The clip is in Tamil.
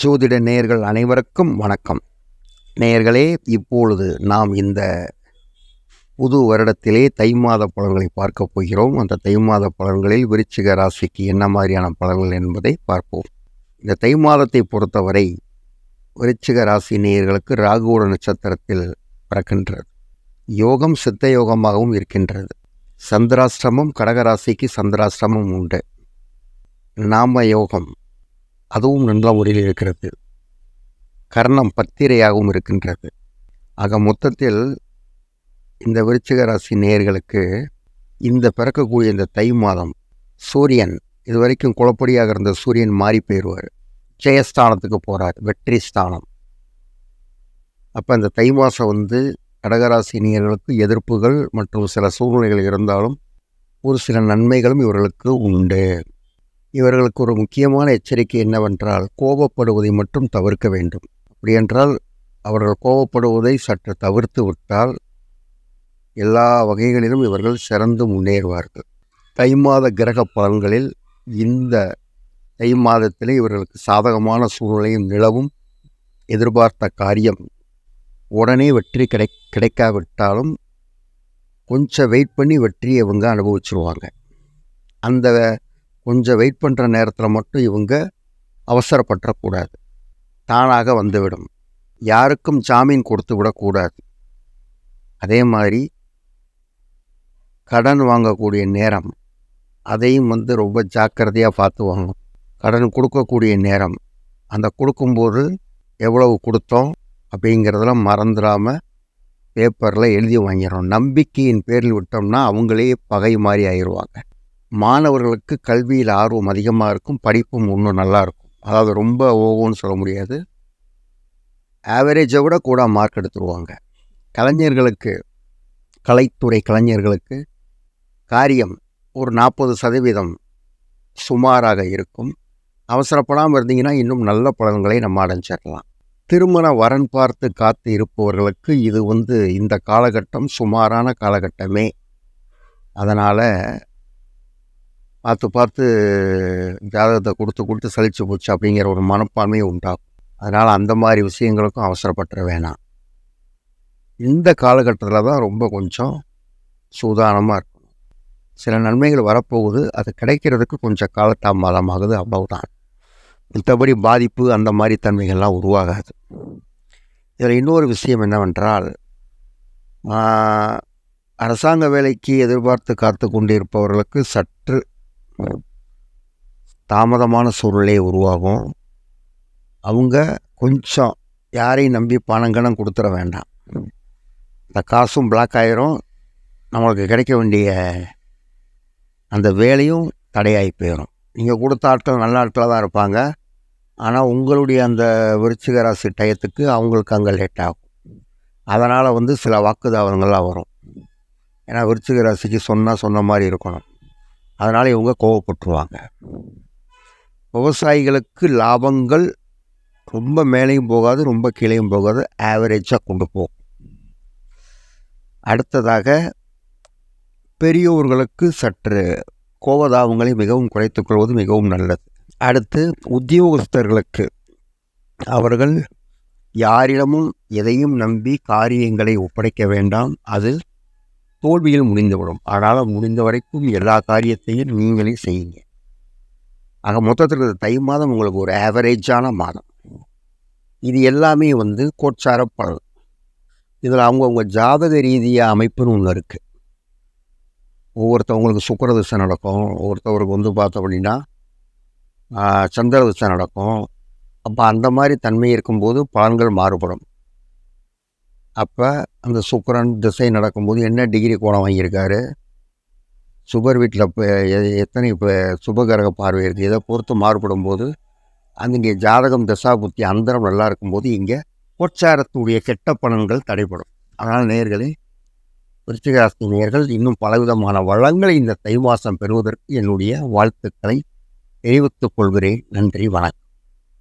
ஜோதிட நேயர்கள் அனைவருக்கும் வணக்கம். நேயர்களே, இப்பொழுது நாம் இந்த புது வருடத்திலே தை மாத பலன்களை பார்க்க போகிறோம். அந்த தை மாத பலன்களில் விருச்சிக ராசிக்கு என்ன மாதிரியான பலன்கள் என்பதை பார்ப்போம். இந்த தை மாதத்தை பொறுத்தவரை விருச்சிக ராசி நேயர்களுக்கு ராகுவோட நட்சத்திரத்தில் பிறக்கின்றது. யோகம் சித்த யோகமாகவும் இருக்கின்றது. சந்திராஷ்டிரமம், கடகராசிக்கு சந்திராஷ்டிரமம் உண்டு. நாம யோகம் அதுவும் நல்ல முறையில் இருக்கிறது. கர்ணம் பத்திரையாகவும் இருக்கின்றது. ஆக மொத்தத்தில் இந்த விருச்சிக ராசி நேயர்களுக்கு இந்த பிறக்கக்கூடிய இந்த தை மாதம் சூரியன் இதுவரைக்கும் குழப்படியாக இருந்த சூரியன் மாறி போயிடுவார். ஜெயஸ்தானத்துக்கு போகிறார், வெற்றி ஸ்தானம். அப்போ இந்த தை மாதம் கடகராசி நேயர்களுக்கு எதிர்ப்புகள் மற்றும் சில சூழ்நிலைகள் இருந்தாலும் ஒரு சில நன்மைகளும் இவர்களுக்கு உண்டு. இவர்களுக்கு ஒரு முக்கியமான எச்சரிக்கை என்னவென்றால், கோபப்படுவதை மட்டும் தவிர்க்க வேண்டும். அப்படியென்றால் அவர்கள் கோபப்படுவதை சற்று தவிர்த்து விட்டால் எல்லா வகைகளிலும் இவர்கள் சிறந்து முன்னேறுவார்கள். தை மாத கிரக பலன்களில் இந்த தை மாதத்திலே இவர்களுக்கு சாதகமான சூழ்நிலையும் நிலவும். எதிர்பார்த்த காரியம் உடனே வெற்றி கிடைக்காவிட்டாலும் கொஞ்சம் வெயிட் பண்ணி வெற்றியை இவங்க அனுபவிச்சுருவாங்க. அந்த கொஞ்சம் வெயிட் பண்ணுற நேரத்தில் மட்டும் இவங்க அவசரப்பற்றக்கூடாது. தானாக வந்துவிடும். யாருக்கும் ஜாமீன் கொடுத்து விடக்கூடாது. அதே மாதிரி கடன் வாங்கக்கூடிய நேரம் அதையும் ரொம்ப ஜாக்கிரதையாக பார்த்து வாங்கணும். கடன் கொடுக்கக்கூடிய நேரம், அந்த கொடுக்கும்போது எவ்வளவு கொடுத்தோம் அப்படிங்கிறதெல்லாம் மறந்துடாமல் பேப்பரில் எழுதி வாங்கிடணும். நம்பிக்கையின் பேரில் விட்டோம்னா அவங்களே பகை மாதிரி ஆயிடுவாங்க. மாணவர்களுக்கு கல்வியில் ஆர்வம் அதிகமாக இருக்கும். படிப்பும் இன்னும் நல்லாயிருக்கும். அதாவது ரொம்ப ஓவோன்னு சொல்ல முடியாது, ஆவரேஜை விட கூட மார்க் எடுத்துருவாங்க. கலைஞர்களுக்கு, கலைத்துறை கலைஞர்களுக்கு காரியம் ஒரு 40% சுமாராக இருக்கும். அவசரப்படாமல் இருந்தீங்கன்னா இன்னும் நல்ல பலன்களை நம்ம அடைஞ்சிடலாம். திருமண வரன் பார்த்து காத்து இருப்பவர்களுக்கு இது இந்த காலகட்டம் சுமாரான காலகட்டமே. அதனால் பார்த்து ஜாதகத்தை கொடுத்து சலிச்சு போச்சு அப்படிங்கிற ஒரு மனப்பான்மையை உண்டாகும். அதனால் அந்த மாதிரி விஷயங்களுக்கும் அவசரப்பட்டுற வேணாம். இந்த காலகட்டத்தில் தான் ரொம்ப கொஞ்சம் சூதானமாக இருக்கணும். சில நன்மைகள் வரப்போகுது, அது கிடைக்கிறதுக்கு கொஞ்சம் காலதாமதமாகுது, அவ்வளவுதான். மற்றபடி பாதிப்பு அந்த மாதிரி தன்மைகள்லாம் உருவாகாது. இதில் இன்னொரு விஷயம் என்னவென்றால், அரசாங்க வேலைக்கு எதிர்பார்த்து காத்து கொண்டிருப்பவர்களுக்கு சற்று தாமதமான சூழ்நிலை உருவாகும். அவங்க கொஞ்சம் யாரையும் நம்பி பணங்கணம் கொடுத்துட வேண்டாம். இந்த காசும் பிளாக் ஆயிரும். நம்மளுக்கு கிடைக்க வேண்டிய அந்த வேலையும் தடையாகி போயிடும். நீங்கள் கொடுத்த ஆட்கள் நல்ல ஆட்களாக தான் இருப்பாங்க. ஆனால் உங்களுடைய அந்த விருச்சிக ராசி டயத்துக்கு அவங்களுக்கு அங்கே லேட் ஆகும். அதனால் சில வாக்குதாவங்கள்லாம் வரும். ஏன்னா விருச்சிக ராசிக்கு சொன்ன மாதிரி இருக்கணும். அதனால் இவங்க கோவப்பட்டுருவாங்க. விவசாயிகளுக்கு லாபங்கள் ரொம்ப மேலேயும் போகாது, ரொம்ப கீழேயும் போகாது, ஆவரேஜாக கொண்டு போகும். அடுத்ததாக பெரியோர்களுக்கு சற்று கோபதாபங்களை மிகவும் குறைத்துக்கொள்வது மிகவும் நல்லது. அடுத்து உத்தியோகஸ்தர்களுக்கு அவர்கள் யாரிடமும் எதையும் நம்பி காரியங்களை ஒப்படைக்க வேண்டாம். அது தோல்வியில் முடிந்துவிடும். ஆனால் முடிந்த வரைக்கும் எல்லா காரியத்தையும் நீங்களே செய்யுங்க. ஆக மொத்தத்தில் தை மாதம் உங்களுக்கு ஒரு ஆவரேஜான மாதம். இது எல்லாமே கோட்சார பலன். இதில் அவங்கவுங்க ஜாதக ரீதியாக அமைப்புன்னு ஒன்று இருக்குது. ஒவ்வொருத்தவங்களுக்கு சுக்கிர திசை நடக்கும், ஒவ்வொருத்தவருக்கு பார்த்தோம் அப்படின்னா சந்திர திசை நடக்கும். அப்போ அந்த மாதிரி தன்மை இருக்கும்போது பலன்கள் மாறுபடும். அப்போ அந்த சுக்கிரன் திசை நடக்கும்போது என்ன டிகிரி கோணம் வாங்கியிருக்காரு, சுபர் வீட்டில் இப்போ எத்தனை சுபகிரக பார்வை இருக்குது, இதை பொறுத்து மாறுபடும் போது இங்கே ஜாதகம் தசா புத்தி அந்தரம் நல்லா இருக்கும்போது இங்கே கோச்சாரத்துடைய கெட்ட பலன்கள் தடைப்படும். அதனால் நேயர்களே, விருச்சிக ராசி நேயர்கள் இன்னும் பலவிதமான வளங்களை இந்த தை மாதம் பெறுவதற்கு என்னுடைய வாழ்த்துக்களை தெரிவித்துக் கொள்கிறேன். நன்றி, வணக்கம்.